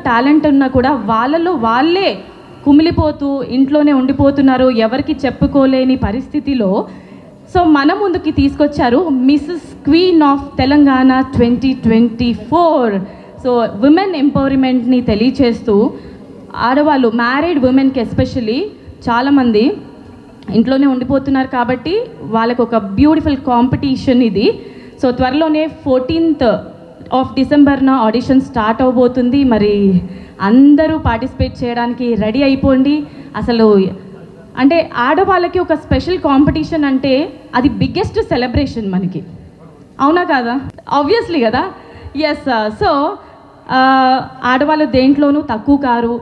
Talent ఉన్నా కూడా వాళ్ళలో వాళ్ళే కుమిలిపోతూ ఇంట్లోనే ఉండిపోతున్నారు, ఎవరికి చెప్పుకోలేని పరిస్థితిలో సో మన ముందుకి తీసుకొచ్చారు Mrs Queen of Telangana 2024. So women ఎంపవర్మెంట్ని తెలియచేస్తూ ఆడవాళ్ళు మ్యారీడ్ ఉమెన్కి ఎస్పెషల్లీ చాలామంది ఇంట్లోనే ఉండిపోతున్నారు కాబట్టి వాళ్ళకు ఒక బ్యూటిఫుల్ కాంపిటీషన్ ఇది. సో త్వరలోనే 14th ఆఫ్ డిసెంబర్న ఆడిషన్ స్టార్ట్ అవబోతుంది. మరి అందరూ పార్టిసిపేట్ చేయడానికి రెడీ అయిపోండి. అసలు అంటే ఆడవాళ్ళకి ఒక స్పెషల్ కాంపిటీషన్ అంటే అది బిగ్గెస్ట్ సెలబ్రేషన్ మనకి, అవునా కాదా? ఆబ్వియస్లీ కదా. ఎస్. సో ఆడవాళ్ళు దేంట్లోనూ తక్కువ కారు,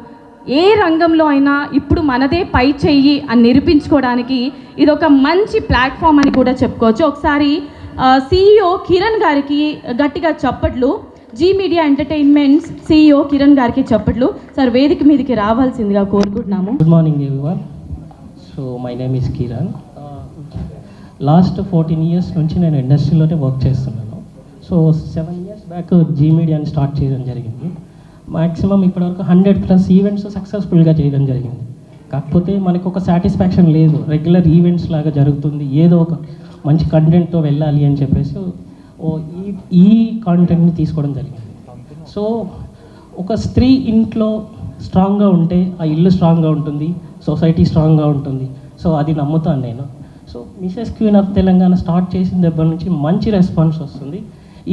ఏ రంగంలో అయినా ఇప్పుడు మనదే పై చెయ్యి అని నిరూపించుకోవడానికి ఇది ఒక మంచి ప్లాట్ఫామ్ అని కూడా చెప్పుకోవచ్చు. ఒకసారి CEO కిరణ్ గారికి గట్టిగా చప్పట్లు, Zee media entertainments CEO Kiran గారికి చప్పట్లు. సార్ వేదిక మీదకి రావాల్సిందిగా కోరుకుంటున్నాము. Good morning everyone. So my name is Kiran. Last 14 years నుంచి నేను ఇండస్ట్రీలోనే వర్క్ చేస్తున్నాను. సో 7 years బ్యాక్ జీ మీడియాని స్టార్ట్ చేయడం జరిగింది. మ్యాక్సిమం ఇప్పటివరకు 100+ ఈవెంట్స్ సక్సెస్ఫుల్గా చేయడం జరిగింది. కాకపోతే మనకు ఒక సాటిస్ఫాక్షన్ లేదు, రెగ్యులర్ ఈవెంట్స్ లాగా జరుగుతుంది, ఏదో ఒక మంచి కంటెంట్తో వెళ్ళాలి అని చెప్పేసి ఈ కాంటెంట్ని తీసుకోవడం జరిగింది. సో ఒక స్త్రీ ఇంట్లో స్ట్రాంగ్గా ఉంటే ఆ ఇల్లు స్ట్రాంగ్గా ఉంటుంది, సొసైటీ స్ట్రాంగ్గా ఉంటుంది. సో అది నమ్ముతాను నేను. So Mrs Queen of Telangana start చేసిన దగ్గర నుంచి మంచి రెస్పాన్స్ వస్తుంది.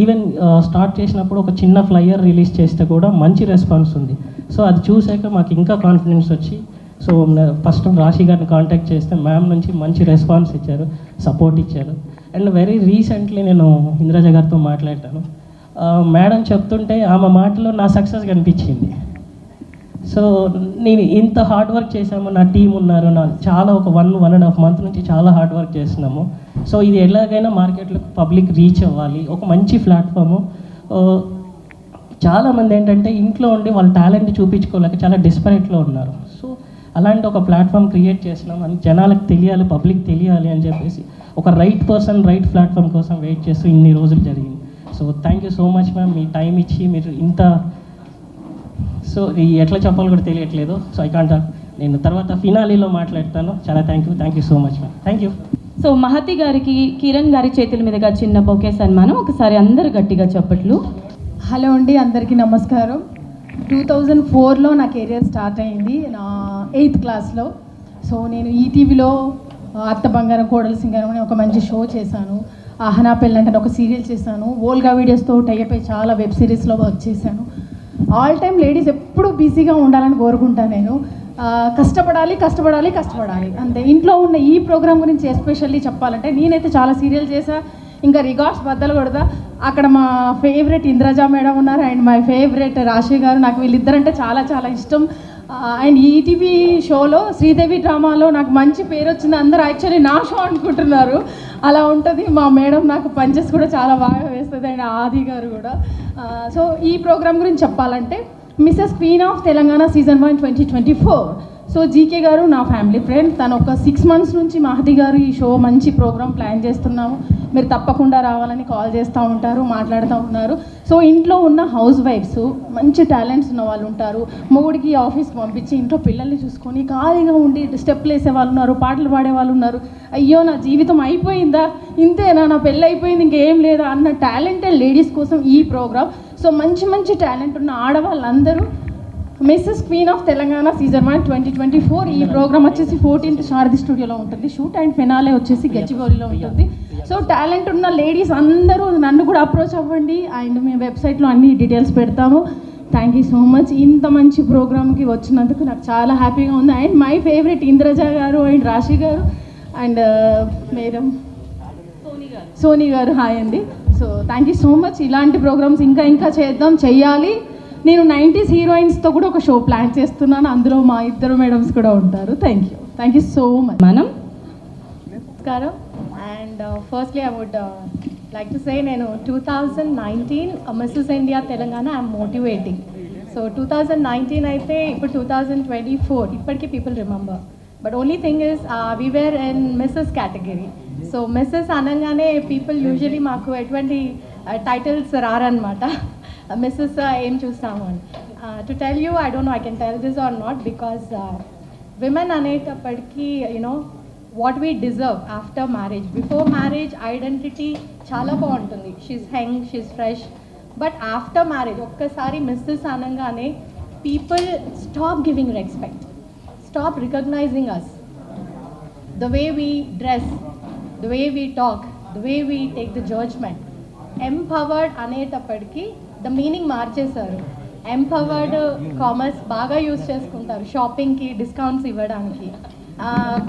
ఈవెన్ స్టార్ట్ చేసినప్పుడు ఒక చిన్న ఫ్లైయర్ రిలీజ్ చేస్తే కూడా మంచి రెస్పాన్స్ ఉంది. సో అది చూసాక మాకు ఇంకా కాన్ఫిడెన్స్ వచ్చి సో ఫస్ట్ రాశి గారిని కాంటాక్ట్ చేస్తే మ్యామ్ నుంచి మంచి రెస్పాన్స్ ఇచ్చారు, సపోర్ట్ ఇచ్చారు. అండ్ వెరీ రీసెంట్లీ నేను ఇంద్రజ గారితో మాట్లాడాను. మేడం చెప్తుంటే ఆమె మాటలో నా సక్సెస్ కనిపించింది. సో నేను ఇంత హార్డ్ వర్క్ చేశాము, నా టీం ఉన్నారు, నా చాలా ఒక 1.5 month నుంచి చాలా హార్డ్ వర్క్ చేస్తున్నాము. సో ఇది ఎలాగైనా మార్కెట్లో పబ్లిక్ రీచ్ అవ్వాలి, ఒక మంచి ప్లాట్ఫాము. చాలామంది ఏంటంటే ఇంట్లో ఉండి వాళ్ళ టాలెంట్ చూపించుకోలేక చాలా డిస్పరేట్లో ఉన్నారు. సో అలాంటి ఒక ప్లాట్ఫామ్ క్రియేట్ చేసినాం అని జనాలకు తెలియాలి, పబ్లిక్ తెలియాలి అని చెప్పేసి ఒక రైట్ పర్సన్ రైట్ ప్లాట్ఫామ్ కోసం వెయిట్ చేస్తూ ఇన్ని రోజులు జరిగింది. So thank you so much ma'am, me time ఇచ్చి మీరు ఇంత సో ఎట్లా చెప్పాలో కూడా తెలియట్లేదు. సో ఐ కాంట్, నేను తర్వాత ఫినాలీలో మాట్లాడతాను. చాలా thank you so much ma'am. Thank you. So Mahathi గారికి కిరణ్ గారి చేతుల మీదుగా చిన్న బొకే సన్మానం. ఒకసారి అందరు గట్టిగా చప్పట్లు. హలో అండి, అందరికీ నమస్కారం. 2004లో నా కెరియర్ స్టార్ట్ అయింది, నా 8th క్లాస్లో. సో నేను ఈటీవీలో అత్త బంగారం కోడల సింగారం అని ఒక మంచి షో చేశాను. ఆహనా పెళ్ళంటే ఒక సీరియల్ చేశాను. ఓల్గా వీడియోస్తో టైప్ అయి చాలా వెబ్ సిరీస్లో వర్క్ చేశాను. ఆల్ టైమ్ లేడీస్ ఎప్పుడూ బిజీగా ఉండాలని కోరుకుంటాను నేను. కష్టపడాలి అంతే. ఇంట్లో ఉన్న ఈ ప్రోగ్రామ్ గురించి ఎస్పెషల్లీ చెప్పాలంటే నేనైతే చాలా సీరియల్ చేశా, ఇంకా రికార్డ్స్ బద్దలు కొడతా. అక్కడ మా ఫేవరెట్ ఇంద్రజ మేడం ఉన్నారు అండ్ మై ఫేవరెట్ రాశి గారు. నాకు వీళ్ళిద్దరంటే చాలా చాలా ఇష్టం. అండ్ ఈటీవీ షోలో శ్రీదేవి డ్రామాలో నాకు మంచి పేరు వచ్చింది. అందరూ యాక్చువల్లీ నా షో అనుకుంటున్నారు, అలా ఉంటుంది. మా మేడం నాకు పంచెస్ కూడా చాలా బాగా వేస్తుంది అండ్ ఆది గారు కూడా. సో ఈ ప్రోగ్రామ్ గురించి చెప్పాలంటే Mrs Queen of Telangana season 1 2024. So GK గారు నా ఫ్యామిలీ ఫ్రెండ్. తను ఒక 6 months నుంచి మహతి గారు ఈ షో మంచి ప్రోగ్రామ్ ప్లాన్ చేస్తున్నాము, మీరు తప్పకుండా రావాలని కాల్ చేస్తూ ఉంటారు, మాట్లాడుతూ ఉన్నారు. సో ఇంట్లో ఉన్న హౌస్ వైఫ్స్, మంచి టాలెంట్స్ ఉన్న వాళ్ళు ఉంటారు, మొగుడికి ఆఫీస్కి పంపించి ఇంట్లో పిల్లల్ని చూసుకొని ఖాళీగా ఉండి స్టెప్లు వేసే వాళ్ళు ఉన్నారు, పాటలు పాడే వాళ్ళు ఉన్నారు. అయ్యో నా జీవితం అయిపోయిందా, ఇంతేనా, నా పెళ్ళి అయిపోయింది, ఇంకేం లేదా అన్న టాలెంటెడ్ లేడీస్ కోసం ఈ ప్రోగ్రామ్. సో మంచి టాలెంట్ ఉన్న ఆడవాళ్ళందరూ Mrs Queen of Telangana season 1 2024. ఈ ప్రోగ్రామ్ వచ్చేసి 14th శారది స్టూడియోలో ఉంటుంది. షూట్ అండ్ ఫినాలే వచ్చేసి గచ్చిబౌలిలో ఉంటుంది. సో టాలెంట్ ఉన్న లేడీస్ అందరూ నన్ను కూడా అప్రోచ్ అవ్వండి అండ్ మీ వెబ్సైట్లో అన్ని డీటెయిల్స్ పెడతాము. Thank you so much. ఇంత మంచి ప్రోగ్రామ్కి వచ్చినందుకు నాకు చాలా హ్యాపీగా ఉంది. అండ్ మై ఫేవరెట్ ఇంద్రజ గారు అండ్ రాశి గారు అండ్ మేడం సోనీ గారు, హాయ్ అండి. So thank you so much. ఇలాంటి ప్రోగ్రామ్స్ ఇంకా చెయ్యాలి. నేను 90s హీరోయిన్స్తో కూడా ఒక షో ప్లాన్ చేస్తున్నాను, అందులో మా ఇద్దరు మేడమ్స్ కూడా ఉంటారు. Thank you so much. మనం నమస్కారం. And firstly I would like to say, నేను 2019 Mrs India Telangana I'm motivating. So 2019 అయితే ఇప్పుడు 2024 ఇప్పటికీ people remember. But only thing is we were in Mrs category. So Mrs అనగానే పీపుల్ యూజువలీ మాకు ఎటువంటి titles రారనమాట, missus ఏం చూస్తాము అని. to tell you, I don't know I can tell this or not, because women అనేటప్పటికీ what we deserve after marriage. Before marriage identity చాలా బాగుంటుంది, she's young, she's fresh. But after marriage ఒక్కసారి Mrs అనగానే people stop giving respect, stop recognising us, the way we dress, the way we talk, the way we take the judgment. Empowered అనేటప్పటికీ the meaning మార్చేశారు. Empowered commerce బాగా use చేసుకుంటారు షాపింగ్కి, discounts ఇవ్వడానికి.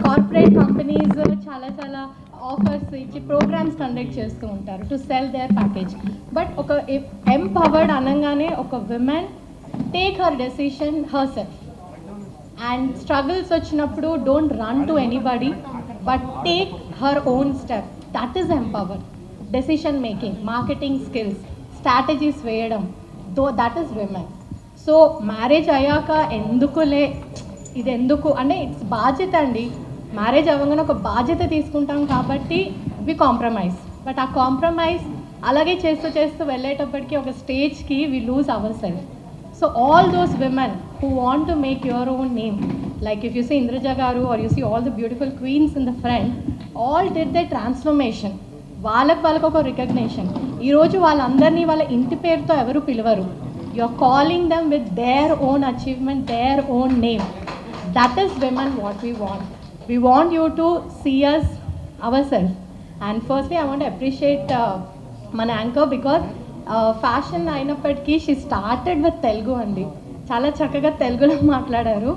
Corporate companies చాలా చాలా offers ఇచ్చి programmes conduct చేస్తూ ఉంటారు to sell their package. But ఒక ఎంపవర్డ్ అనగానే ఒక women take her decision herself. And struggles వచ్చినప్పుడు don't run to anybody but take her own step. That is empowered. Decision making, marketing skills, strategies వేయడం, that is women. So marriage అయ్యాక ఎందుకులే ఇది ఎందుకు అంటే it's బాధ్యత అండి. Marriage అవ్వగానే ఒక బాధ్యత తీసుకుంటాం కాబట్టి వి కాంప్రమైజ్. బట్ ఆ కాంప్రమైజ్ అలాగే చేస్తూ చేస్తూ వెళ్ళేటప్పటికి ఒక స్టేజ్కి we lose our self. So all those women who want to make your own name, like if you see Indraja garu or you see all the beautiful queens in the front, all did their transformation. వాళ్ళకు ఒక recognition. ఈరోజు వాళ్ళందరినీ వాళ్ళ ఇంటి పేరుతో ఎవరు పిలవరు. You are calling them with their own achievement, their own name. That is women what we want. We want you to see us our self. And firstly I want appreciate మన anchor because fashion అయినప్పటికీ she started with Telugu అండి. చాలా చక్కగా తెలుగులో మాట్లాడారు.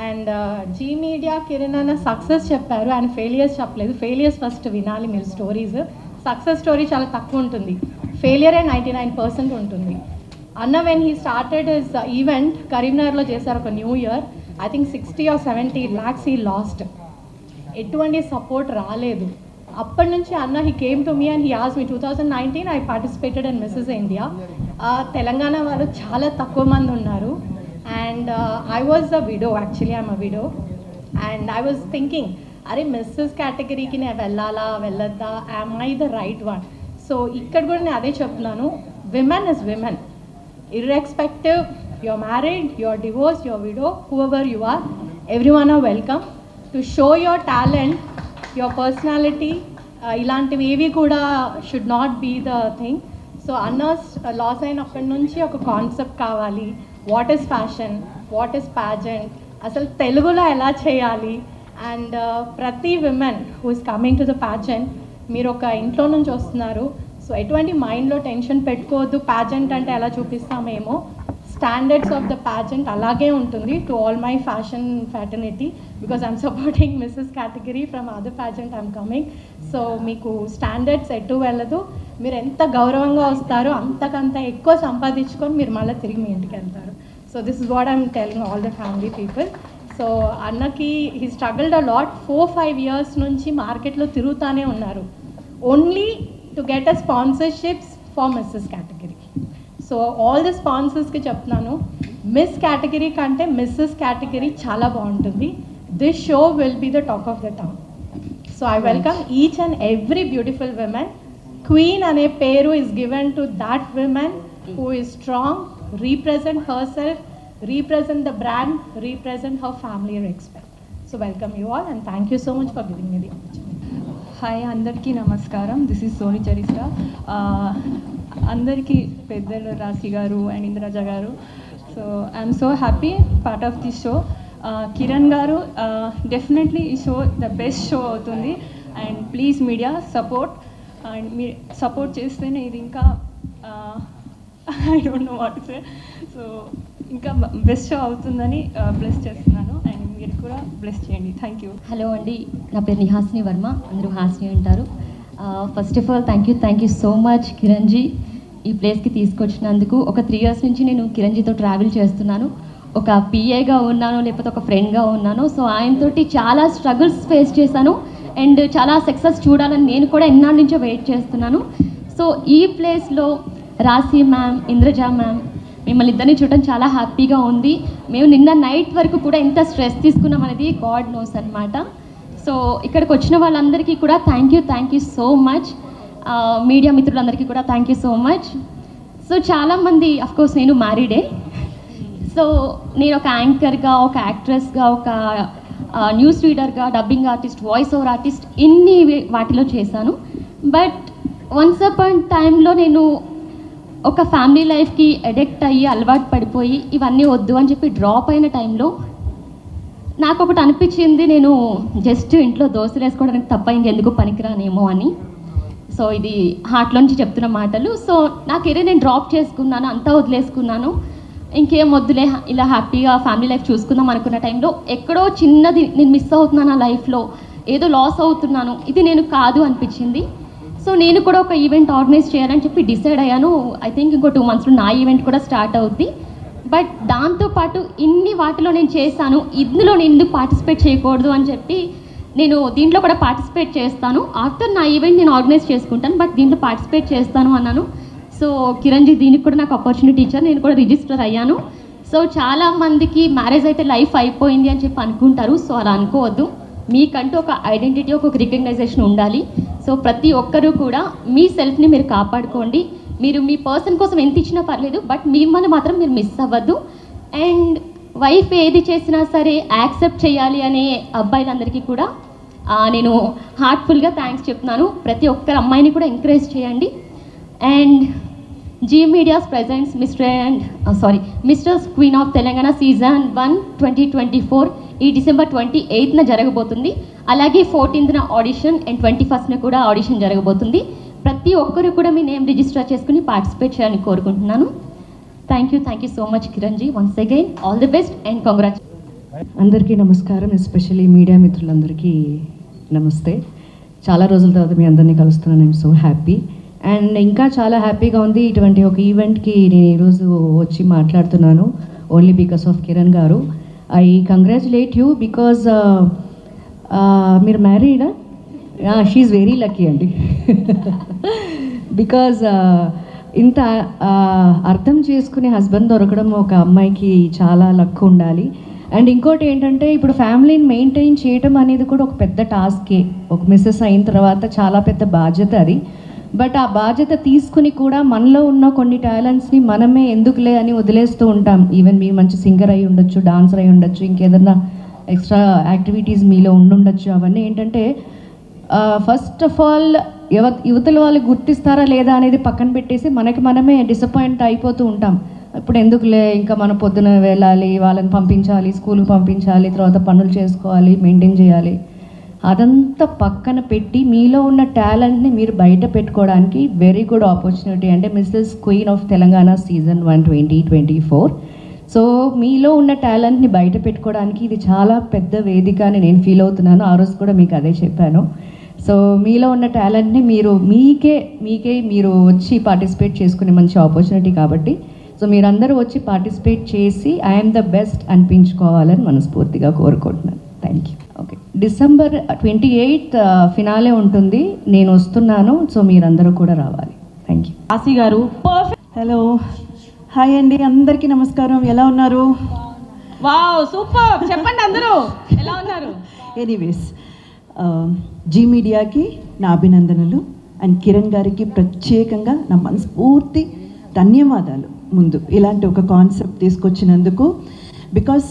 And G media Kiran అన్న success చెప్పారు, ఆయన ఫెయిలియర్స్ చెప్పలేదు. ఫెయిలియర్స్ ఫస్ట్ వినాలి మీరు స్టోరీస్. సక్సెస్ స్టోరీ చాలా తక్కువ ఉంటుంది, ఫెయిలియరే 99% ఉంటుంది. అన్న when he started his event కరీంనగర్లో చేశారు ఒక new year. I think 60 or 70 lakhs he lost. ఎటువంటి సపోర్ట్ రాలేదు. అప్పటి నుంచి అన్న he came to me and he asked me. 2019 I participated in missus India. Telangana వాళ్ళు చాలా తక్కువ మంది ఉన్నారు. And I was a widow, actually I'm a widow. And I was thinking, అరే మిస్సెస్ కేటగిరీకి నేను వెళ్ళాలా వెళ్ళొద్దా, am I the right one? So ఇక్కడ కూడా నేను అదే చెప్తున్నాను, women is women. Irrespective you're married, you're divorced, you're widow, whoever you are, everyone are welcome to show your talent, your personality. ఇలాంటివి ఏవి కూడా should not be the thing. So అన్నర్స్ loss అయినప్పటి నుంచి ఒక కాన్సెప్ట్ కావాలి. What is fashion, what is pageant, అసలు తెలుగులో ఎలా చేయాలి. అండ్ ప్రతి women who is coming to the pageant, మీరు ఒక ఇంట్లో నుంచి వస్తున్నారు, సో ఎటువంటి మైండ్లో టెన్షన్ పెట్టుకోవద్దు. ప్యాజెంట్ అంటే ఎలా చూపిస్తామేమో, స్టాండర్డ్స్ ఆఫ్ ద ప్యాజెంట్ అలాగే ఉంటుంది. To all my fashion fraternity, because I'm supporting Mrs category from other pageant I'm coming. So మీకు స్టాండర్డ్స్ ఎటు వెళ్ళదు. మీరు ఎంత గౌరవంగా వస్తారో అంతకంత ఎక్కువ సంపాదించుకొని మీరు మళ్ళీ తిరిగి మీ ఇంటికి వెళ్తారు. So this is what I'm telling all the family people. So అన్నకి he struggled a lot. 4-5 years నుంచి మార్కెట్లో తిరుగుతూనే ఉన్నారు, only to get a sponsorships for Mrs category. So all the స్పాన్సర్స్కి చెప్తున్నాను, మిస్ కేటగిరీ కంటే మిస్సెస్ కేటగిరీ చాలా బాగుంటుంది. This show will be the talk of the town. So I welcome each and every beautiful women. Queen అనే పేరు is given to that women who is strong, represent herself, represent the brand, represent her family respect. So welcome you all and thank you so much for giving me the opportunity. Hi, అందరికీ నమస్కారం. This is Soni Charista. అందరికీ పెద్దలు రాశి గారు and Indraja గారు. So I'm so happy part of this show. Kiran గారు, definitely ఈ show the best show అవుతుంది. And please media support. And మీ సపోర్ట్ చేస్తేనే ఇది ఇంకా I don't know what to say. So ఇంకా బెస్ట్ షో అవుతుందని బ్లెస్ చేస్తున్నాను. అండ్ మీరు కూడా బ్లెస్ చేయండి. Thank you. హలో అండి, నా పేరు నిహాస్ని వర్మ, అందరూ హాస్ని అంటారు. First of all thank you so much Kiranji, ఈ ప్లేస్కి తీసుకొచ్చినందుకు. ఒక 3 years నుంచి నేను కిరణ్జీతో ట్రావెల్ చేస్తున్నాను. ఒక పిఏగా ఉన్నాను, లేకపోతే ఒక ఫ్రెండ్గా ఉన్నాను. సో ఆయనతోటి చాలా స్ట్రగుల్స్ ఫేస్ చేశాను అండ్ చాలా సక్సెస్ చూడాలని నేను కూడా ఎన్నాళ్ళ నుంచో వెయిట్ చేస్తున్నాను. సో ఈ ప్లేస్లో రాశి మ్యామ్, ఇంద్రజ మ్యామ్, మిమ్మల్ని ఇద్దరిని చూడటం చాలా హ్యాపీగా ఉంది. మేము నిన్న నైట్ వరకు కూడా ఎంత స్ట్రెస్ తీసుకున్నాం అనేది గాడ్ నోస్ అనమాట. సో ఇక్కడికి వచ్చిన వాళ్ళందరికీ కూడా thank you so much. Media మిత్రులందరికీ కూడా thank you so much. So చాలామంది, అఫ్కోర్స్ నేను మ్యారీడే, సో నేను ఒక యాంకర్గా, ఒక యాక్ట్రెస్గా, ఒక న్యూస్ రీడర్గా, dubbing artist, voice over artist, ఇన్ని వాటిలో చేశాను. బట్ వన్స్ అపాన్ టైంలో నేను ఒక ఫ్యామిలీ లైఫ్కి అడిక్ట్ అయ్యి అలవాటు పడిపోయి ఇవన్నీ వద్దు అని చెప్పి డ్రాప్ అయిన టైంలో నాకు ఒకటి అనిపించింది, నేను జస్ట్ ఇంట్లో దోశలు వేసుకోవడానికి తప్ప ఇంకెందుకు పనికిరానేమో అని. సో ఇది హార్ట్లోంచి చెప్తున్న మాటలు. సో నా కెరీర్ నేను డ్రాప్ చేసుకున్నాను, అంతా వదిలేసుకున్నాను. ఇంకేం వద్దులే, ఇలా హ్యాపీగా ఫ్యామిలీ లైఫ్ చూసుకుందాం అనుకున్న టైంలో ఎక్కడో చిన్నది నేను మిస్ అవుతున్నాను నా లైఫ్లో, ఏదో లాస్ అవుతున్నాను, ఇది నేను కాదు అనిపించింది. సో నేను కూడా ఒక ఈవెంట్ ఆర్గనైజ్ చేయాలని చెప్పి డిసైడ్ అయ్యాను. ఐ థింక్ ఇంకో 2 monthsలో నా ఈవెంట్ కూడా స్టార్ట్ అవుద్ది. బట్ దాంతోపాటు ఇన్ని వాటిలో నేను చేశాను, ఇందులో నేను ఎందుకు పార్టిసిపేట్ చేయకూడదు అని చెప్పి నేను దీంట్లో కూడా పార్టిసిపేట్ చేస్తాను. ఆఫ్టర్ నా ఈవెంట్ నేను ఆర్గనైజ్ చేసుకుంటాను, బట్ దీంట్లో పార్టిసిపేట్ చేస్తాను అన్నాను. సో కిరణ్జీ దీనికి కూడా నాకు ఆపర్చునిటీ ఇచ్చారు, నేను కూడా రిజిస్టర్ అయ్యాను. సో చాలామందికి మ్యారేజ్ అయితే లైఫ్ అయిపోయింది అని చెప్పి అనుకుంటారు. సో అలా అనుకోవద్దు, మీకంటూ ఒక ఐడెంటిటీ, ఒక రికగ్నైజేషన్ ఉండాలి. సో ప్రతి ఒక్కరూ కూడా మీ సెల్ఫ్ని మీరు కాపాడుకోండి. మీరు మీ పర్సన్ కోసం ఎంత ఇచ్చినా పర్లేదు, బట్ మిమ్మల్ని మాత్రం మీరు మిస్ అవ్వద్దు. అండ్ వైఫ్ ఏది చేసినా సరే యాక్సెప్ట్ చేయాలి అనే అబ్బాయిలందరికీ కూడా నేను హార్ట్ఫుల్గా థ్యాంక్స్ చెప్తున్నాను. ప్రతి ఒక్కరు అమ్మాయిని కూడా ఎంకరేజ్ చేయండి. And Zee media's presents Mrs queen of Telangana season 1 2024 ఈ December 28న జరగబోతుంది. అలాగే 14న ఆడిషన్ అండ్ 21న కూడా ఆడిషన్ జరగబోతుంది. ప్రతి ఒక్కరు కూడా మీ నేమ్ రిజిస్టర్ చేసుకుని పార్టిసిపేట్ చేయాలని కోరుకుంటున్నాను. Thank you so much Kiranji. Once again all the best and congratulations. అందరికీ నమస్కారం, ఎస్పెషల్లీ మీడియా మిత్రులందరికీ నమస్తే. చాలా రోజుల తర్వాత మీ అందరినీ కలుస్తున్నాను. ఐఎమ్ సో హ్యాపీ అండ్ ఇంకా చాలా హ్యాపీగా ఉంది. ఇటువంటి ఒక ఈవెంట్కి నేను ఈరోజు వచ్చి మాట్లాడుతున్నాను ఓన్లీ బికాస్ ఆఫ్ కిరణ్ గారు. ఐ కంగ్రాచులేట్ యూ బికాజ్ మీరు మ్యారీడా? షీఈ్ వెరీ లక్కీ అండి. బికాజ్ ఇంత అర్థం చేసుకునే హస్బెండ్ దొరకడం ఒక అమ్మాయికి చాలా లక్ ఉండాలి. అండ్ ఇంకోటి ఏంటంటే ఇప్పుడు ఫ్యామిలీని మెయింటైన్ చేయటం అనేది కూడా ఒక పెద్ద టాస్కే. ఒక మిస్సెస్ అయిన తర్వాత చాలా పెద్ద బాధ్యత అది. బట్ ఆ బాధ్యత తీసుకుని కూడా మనలో ఉన్న కొన్ని టాలెంట్స్ని మనమే ఎందుకులే అని వదిలేస్తూ ఉంటాం. ఈవెన్ మీరు మంచి సింగర్ అయి ఉండొచ్చు, డాన్సర్ అయి ఉండొచ్చు, ఇంకేదన్నా ఎక్స్ట్రా యాక్టివిటీస్ మీలో ఉండుండొచ్చు. అవన్నీ ఏంటంటే ఫస్ట్ ఆఫ్ ఆల్ యువతల వాళ్ళు గుర్తిస్తారా లేదా అనేది పక్కన పెట్టేసి మనకి మనమే డిసప్పాయింట్ అయిపోతూ ఉంటాం. ఇప్పుడు ఎందుకులే, ఇంకా మనం పొద్దున వెళ్ళాలి, వాళ్ళని పంపించాలి, స్కూల్కి పంపించాలి, తర్వాత పనులు చేసుకోవాలి, మెయింటైన్ చేయాలి. అదంతా పక్కన పెట్టి మీలో ఉన్న టాలెంట్ని మీరు బయట పెట్టుకోవడానికి వెరీ గుడ్ ఆపర్చునిటీ అంటే Mrs queen of Telangana season 1 2024. So మీలో ఉన్న టాలెంట్ని బయట పెట్టుకోవడానికి ఇది చాలా పెద్ద వేదిక అని నేను ఫీల్ అవుతున్నాను. ఆ రోజు కూడా మీకు అదే చెప్పాను. సో మీలో ఉన్న టాలెంట్ని మీకే మీరు వచ్చి పార్టిసిపేట్ చేసుకునే మంచి ఆపర్చునిటీ కాబట్టి సో మీరందరూ వచ్చి పార్టిసిపేట్ చేసి ఐఎమ్ ద బెస్ట్ అనిపించుకోవాలని మనస్ఫూర్తిగా కోరుకుంటున్నాను. Thank you. Okay, December 28th finale ఉంటుంది, నేను వస్తున్నాను. సో మీరందరూ కూడా రావాలి. Thank you. ఆసి గారు పర్ఫెక్ట్. హలో, హాయ్ అండి, అందరికీ నమస్కారం. ఎలా ఉన్నారు? Wow, super. చెప్పండి అందరూ ఎలా ఉన్నారు? ఎనీవేస్, జీ మీడియాకి నా అభినందనలు అండ్ కిరణ్ గారికి ప్రత్యేకంగా నా మనస్ఫూర్తి ధన్యవాదాలు. ముందు ఇలాంటి ఒక కాన్సెప్ట్ తీసుకొచ్చినందుకు. బికాస్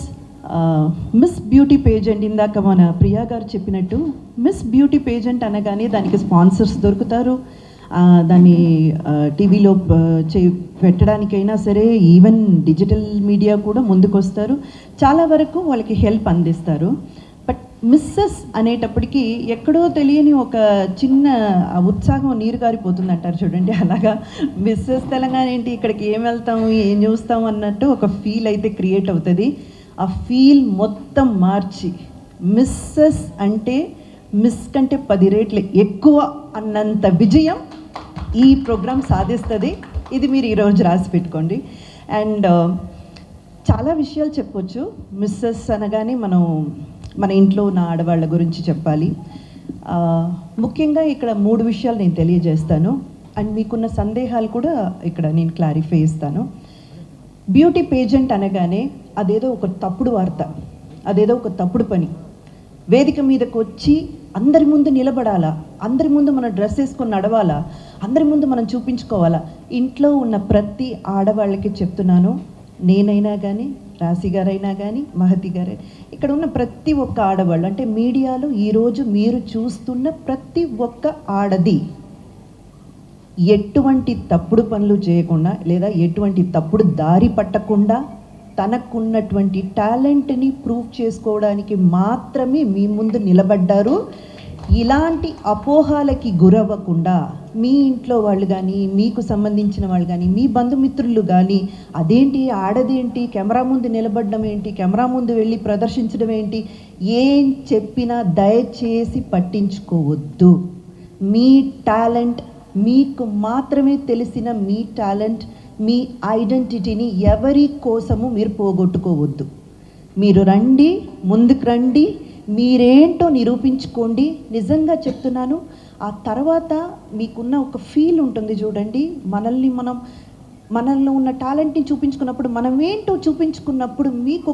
మిస్ బ్యూటీ పేజెంట్, ఇందాక మన ప్రియా గారు చెప్పినట్టు మిస్ బ్యూటీ పేజెంట్ అనగానే దానికి స్పాన్సర్స్ దొరుకుతారు, దాన్ని టీవీలో పెట్టడానికైనా సరే, ఈవెన్ డిజిటల్ మీడియా కూడా ముందుకొస్తారు, చాలా వరకు వాళ్ళకి హెల్ప్ అందిస్తారు. బట్ మిస్సెస్ అనేటప్పటికీ ఎక్కడో తెలియని ఒక చిన్న ఉత్సాహం నీరు గారిపోతుంది అంటారు చూడండి, అలాగా మిస్సెస్ తెలంగాణ ఏంటి, ఇక్కడికి ఏం వెళ్తాము, ఏం చూస్తాము అన్నట్టు ఒక ఫీల్ అయితే క్రియేట్ అవుతుంది. ఆ ఫీల్ మొత్తం మార్చి మిస్సెస్ అంటే మిస్ కంటే 10 రెట్లు ఎక్కువ అన్నంత విజయం ఈ ప్రోగ్రాం సాధిస్తుంది. ఇది మీరు ఈరోజు రాసి పెట్టుకోండి. అండ్ చాలా విషయాలు చెప్పొచ్చు. మిస్సెస్ అనగానే మన ఇంట్లో ఉన్న ఆడవాళ్ళ గురించి చెప్పాలి. ముఖ్యంగా ఇక్కడ 3 విషయాలు నేను తెలియజేస్తాను అండ్ మీకున్న సందేహాలు కూడా ఇక్కడ నేను క్లారిఫై ఇస్తాను. బ్యూటీ పేజెంట్ అనగానే అదేదో ఒక తప్పుడు వార్త, అదేదో ఒక తప్పుడు పని. వేదిక మీదకి వచ్చి అందరి ముందు నిలబడాలా, అందరి ముందు మనం డ్రెస్ వేసుకొని నడవాలా, అందరి ముందు మనం చూపించుకోవాలా. ఇంట్లో ఉన్న ప్రతి ఆడవాళ్ళకి చెప్తున్నాను, నేనైనా కానీ రాశి గారైనా కానీ మహతి గారైనా ఇక్కడ ఉన్న ప్రతి ఒక్క ఆడవాళ్ళు అంటే మీడియాలో ఈరోజు మీరు చూస్తున్న ప్రతి ఒక్క ఆడది ఎటువంటి తప్పుడు పనులు చేయకుండా లేదా ఎటువంటి తప్పుడు దారి పట్టకుండా తనకున్నటువంటి టాలెంట్ని ప్రూవ్ చేసుకోవడానికి మాత్రమే మీ ముందు నిలబడ్డారు. ఇలాంటి అపోహాలకి గురవ్వకుండా మీ ఇంట్లో వాళ్ళు కానీ మీకు సంబంధించిన వాళ్ళు కానీ మీ బంధుమిత్రులు కానీ అదేంటి ఆడదేంటి కెమెరా ముందు నిలబడడం ఏంటి కెమెరా ముందు వెళ్ళి ప్రదర్శించడం ఏంటి ఏం చెప్పినా దయచేసి పట్టించుకోవద్దు. మీ టాలెంట్ మీకు మాత్రమే తెలిసిన మీ టాలెంట్ మీ ఐడెంటిటీని ఎవరి కోసము మీరు పోగొట్టుకోవద్దు. మీరు రండి, ముందుకు రండి, మీరేంటో నిరూపించుకోండి. నిజంగా చెప్తున్నాను, ఆ తర్వాత మీకున్న ఒక ఫీల్ ఉంటుంది చూడండి, మనల్లో ఉన్న టాలెంట్ని చూపించుకున్నప్పుడు మనమేంటో చూపించుకున్నప్పుడు మీకు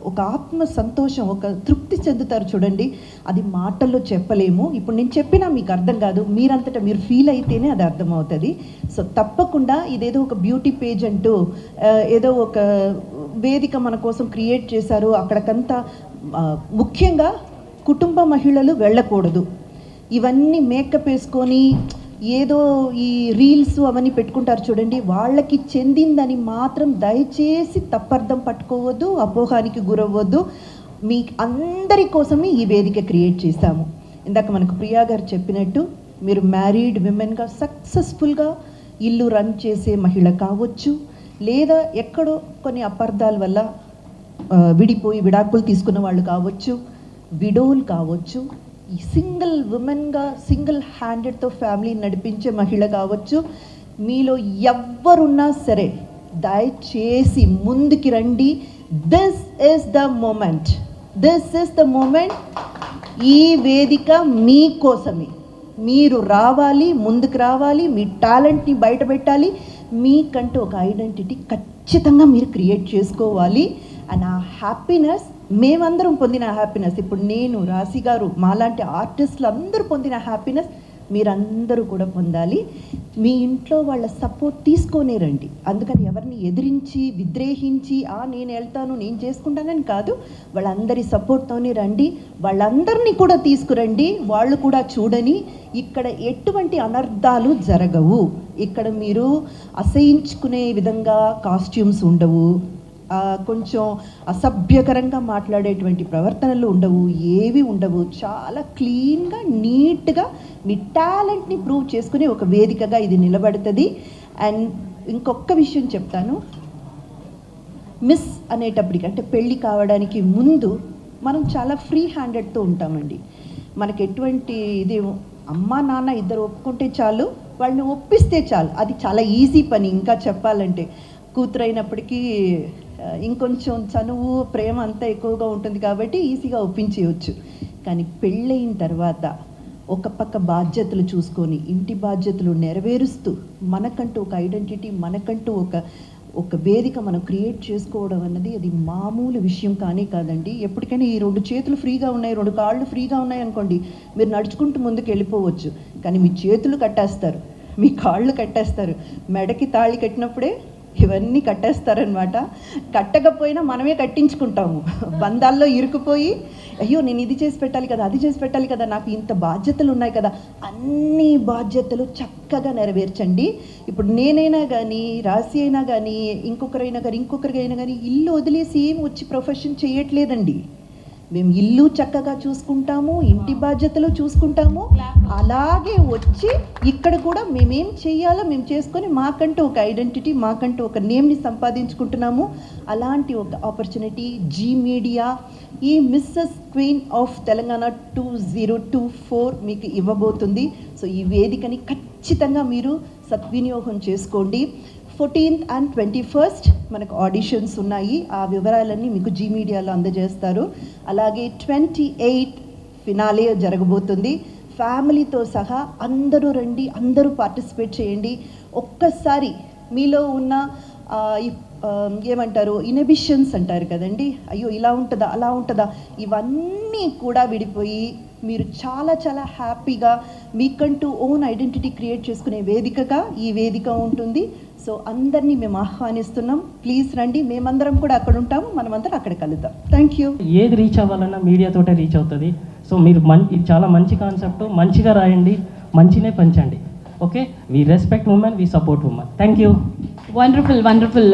ఒక ఆత్మ సంతోషం, ఒక తృప్తి చెందుతారు చూడండి. అది మాటల్లో చెప్పలేము. ఇప్పుడు నేను చెప్పినా మీకు అర్థం కాదు, మీరంతటా మీరు ఫీల్ అయితేనే అది అర్థమవుతుంది. సో తప్పకుండా ఇదేదో ఒక బ్యూటీ పేజ్ అంటూ ఏదో ఒక వేదిక మన కోసం క్రియేట్ చేశారు, అక్కడికంతా ముఖ్యంగా కుటుంబ మహిళలు వెళ్ళకూడదు. ఇవన్నీ మేకప్ వేసుకొని ఏదో ఈ రీల్స్ అవన్నీ పెట్టుకుంటారు చూడండి, వాళ్ళకి చెందిందని మాత్రం దయచేసి తప్పర్థం పట్టుకోవద్దు, అపోహానికి గురవ్వద్దు. మీ అందరి కోసమే ఈ వేదిక క్రియేట్ చేశాము. ఇందాక మనకు ప్రియా గారు చెప్పినట్టు మీరు మ్యారీడ్ విమెన్గా సక్సెస్ఫుల్గా ఇల్లు రన్ చేసే మహిళ కావచ్చు, లేదా ఎక్కడో కొన్ని అపార్థాల వల్ల విడిపోయి విడాకులు తీసుకున్న వాళ్ళు కావచ్చు, విడోలు కావచ్చు, ఈ సింగిల్ ఉమెన్గా సింగిల్ హ్యాండెడ్తో ఫ్యామిలీ నడిపించే మహిళ కావచ్చు, మీలో ఎవ్వరున్నా సరే దయచేసి ముందుకి రండి. This is the moment, this is the moment. ఈ వేదిక మీకోసమే. మీరు రావాలి, ముందుకు రావాలి, మీ టాలెంట్ని బయట పెట్టాలి, మీకంటూ ఒక ఐడెంటిటీ ఖచ్చితంగా మీరు క్రియేట్ చేసుకోవాలి. అండ్ ఆ హ్యాపీనెస్ మేమందరం పొందిన హ్యాపీనెస్, ఇప్పుడు నేను, రాశి గారు, మాలాంటి ఆర్టిస్టులు అందరూ పొందిన హ్యాపీనెస్ మీరందరూ కూడా పొందాలి. మీ ఇంట్లో వాళ్ళ సపోర్ట్ తీసుకొనే రండి. అందుకని ఎవరిని ఎదిరించి విద్రేహించి నేను వెళ్తాను నేను చేసుకుంటానని కాదు, వాళ్ళందరి సపోర్ట్తోనే రండి. వాళ్ళందరినీ కూడా తీసుకురండి, వాళ్ళు కూడా చూడని. ఇక్కడ ఎటువంటి అనర్థాలు జరగవు. ఇక్కడ మీరు అసహించుకునే విధంగా కాస్ట్యూమ్స్ ఉండవు, కొంచెం అసభ్యకరంగా మాట్లాడేటువంటి ప్రవర్తనలు ఉండవు, ఏవి ఉండవు. చాలా క్లీన్గా నీట్గా మీ టాలెంట్ని ప్రూవ్ చేసుకునే ఒక వేదికగా ఇది నిలబడుతుంది. అండ్ ఇంకొక విషయం చెప్తాను, మిస్ అనేటప్పటికి అంటే పెళ్ళి కావడానికి ముందు మనం చాలా ఫ్రీ హ్యాండెడ్తో ఉంటామండి. మనకి ఎటువంటి ఇది అమ్మ నాన్న ఇద్దరు ఒప్పుకుంటే చాలు, వాళ్ళని ఒప్పిస్తే చాలు, అది చాలా ఈజీ పని. ఇంకా చెప్పాలంటే కూతురైనప్పటికీ ఇంకొంచెం చనువు ప్రేమ అంతా ఎక్కువగా ఉంటుంది కాబట్టి ఈజీగా ఒప్పించేయచ్చు. కానీ పెళ్ళయిన తర్వాత ఒక పక్క బాధ్యతలు చూసుకొని ఇంటి బాధ్యతలు నెరవేరుస్తూ మనకంటూ ఒక ఐడెంటిటీ, మనకంటూ ఒక వేదిక మనం క్రియేట్ చేసుకోవడం అన్నది అది మామూలు విషయం కానీ కాదండి. ఎప్పటికైనా ఈ 2 చేతులు ఫ్రీగా ఉన్నాయి, 2 కాళ్ళు ఫ్రీగా ఉన్నాయి అనుకోండి, మీరు నడుచుకుంటూ ముందుకు వెళ్ళిపోవచ్చు. కానీ మీ చేతులు కట్టేస్తారు, మీ కాళ్ళు కట్టేస్తారు, మెడకి తాళి కట్టినప్పుడే ఇవన్నీ కట్టేస్తారనమాట. కట్టకపోయినా మనమే కట్టించుకుంటాము. బంధాల్లో ఇరుకుపోయి అయ్యో నేను ఇది చేసి పెట్టాలి కదా, అది చేసి పెట్టాలి కదా, నాకు ఇంత బాధ్యతలు ఉన్నాయి కదా, అన్ని బాధ్యతలు చక్కగా నెరవేర్చండి. ఇప్పుడు నేనైనా కానీ, రాశి అయినా కానీ, ఇంకొకరికైనా కానీ ఇల్లు వదిలేసి ఏం వచ్చి ప్రొఫెషన్ చేయట్లేదండి. మేము ఇల్లు చక్కగా చూసుకుంటాము, ఇంటి బాధ్యతలు చూసుకుంటాము, అలాగే వచ్చి ఇక్కడ కూడా మేమేం చేయాలో మేము చేసుకొని మాకంటూ ఒక ఐడెంటిటీ, మాకంటూ ఒక నేమ్ని సంపాదించుకుంటున్నాము. అలాంటి ఒక ఆపర్చునిటీ జీ మీడియా ఈ మిస్సెస్ క్వీన్ ఆఫ్ తెలంగాణ 2024 మీకు ఇవ్వబోతుంది. సో ఈ వేదికని ఖచ్చితంగా మీరు సద్వినియోగం చేసుకోండి. 14th and 21st మనకు ఆడిషన్స్ ఉన్నాయి, ఆ వివరాలన్నీ మీకు జీ మీడియాలో అందజేస్తారు. అలాగే 28th ఫినాలే జరగబోతుంది. ఫ్యామిలీతో సహా అందరూ రండి, అందరూ పార్టిసిపేట్ చేయండి. ఒక్కసారి మీలో ఉన్న ఏమంటారు ఇన్హిబిషన్స్ అంటారు కదండి, అయ్యో ఇలా ఉంటుందా అలా ఉంటుందా, ఇవన్నీ కూడా విడిపోయి మీరు చాలా చాలా హ్యాపీగా మీకంటూ ఓన్ ఐడెంటిటీ క్రియేట్ చేసుకునే వేదికగా ఈ వేదిక ఉంటుంది. సో అందరినీ మేము ఆహ్వానిస్తున్నాం. ప్లీజ్ రండి, మేమందరం కూడా అక్కడ ఉంటాము, మనమందరం అక్కడ కలుద్దాం. Thank you. ఏది రీచ్ అవ్వాలన్నా మీడియాతోటే రీచ్ అవుతుంది. సో మీరు ఇది చాలా మంచి కాన్సెప్ట్, మంచిగా రాయండి, మంచినే పంచండి. Okay, we respect women, we support women. Thank you. Wonderful wonderful